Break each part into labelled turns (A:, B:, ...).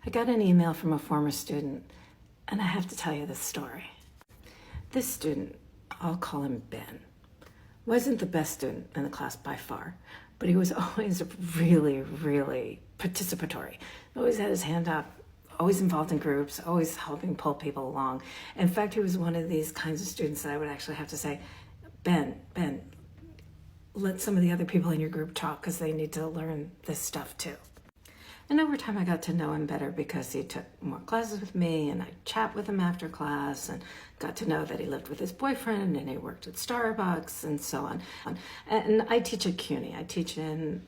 A: I got an email from a former student, and I have to tell you this story. This student, I'll call him Ben, wasn't the best student in the class by far, but he was always really, really participatory. Always had his hand up, always involved in groups, always helping pull people along. In fact, he was one of these kinds of students that I would actually have to say, Ben, let some of the other people in your group talk because they need to learn this stuff too. And over time I got to know him better because he took more classes with me and I chat with him after class and got to know that he lived with his boyfriend and he worked at Starbucks and so on. And I teach at CUNY. I teach in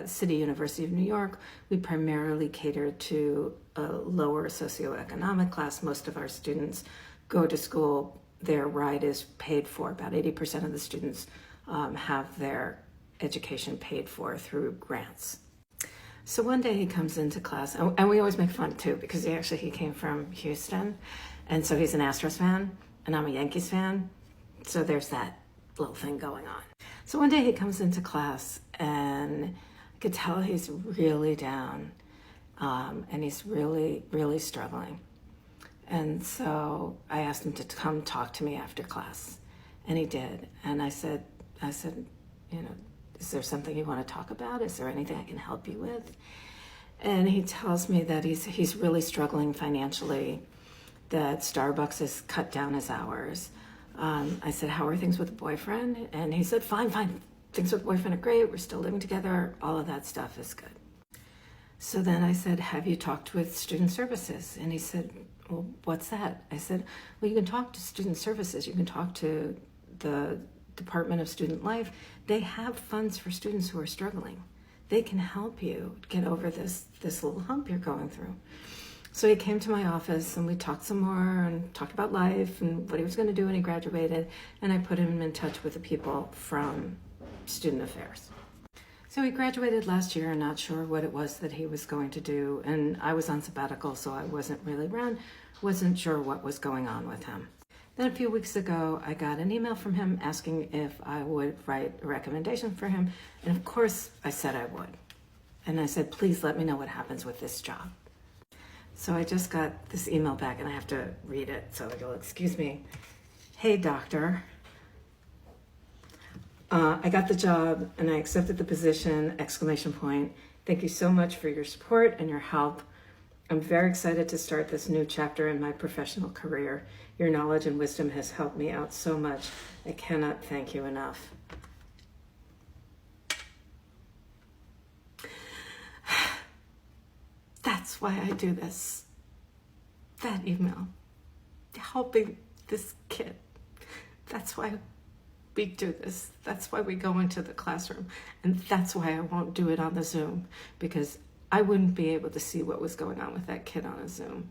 A: City University of New York. We primarily cater to a lower socioeconomic class. Most of our students go to school. Their ride is paid for. About 80% of the students have their education paid for through grants. So one day he comes into class, and we always make fun too, because he came from Houston, and so he's an Astros fan, and I'm a Yankees fan, so there's that little thing going on. So one day he comes into class, and I could tell he's really down, and he's really, really struggling. And so I asked him to come talk to me after class, and he did. And I said, is there something you want to talk about? Is there anything I can help you with? And he tells me that he's really struggling financially, that Starbucks has cut down his hours. I said, how are things with the boyfriend? And he said, fine. Things with the boyfriend are great. We're still living together. All of that stuff is good. So then I said, have you talked with Student Services? And he said, well, what's that? I said, well, you can talk to Student Services. You can talk to the Department of Student Life. They have funds for students who are struggling. They can help you get over this little hump you're going through. So he came to my office and we talked some more and talked about life and what he was going to do when he graduated. And I put him in touch with the people from Student Affairs. So he graduated last year, not sure what it was that he was going to do. And I was on sabbatical, so I wasn't really around, wasn't sure what was going on with him. Then a few weeks ago, I got an email from him asking if I would write a recommendation for him. And of course, I said I would. And I said, please let me know what happens with this job. So I just got this email back and I have to read it. So you'll excuse me. Hey, doctor. I got the job and I accepted the position, ! Thank you so much for your support and your help. I'm very excited to start this new chapter in my professional career. Your knowledge and wisdom has helped me out so much. I cannot thank you enough. That's why I do this. That email. Helping this kid. That's why we do this. That's why we go into the classroom. And that's why I won't do it on the Zoom, because I wouldn't be able to see what was going on with that kid on a Zoom.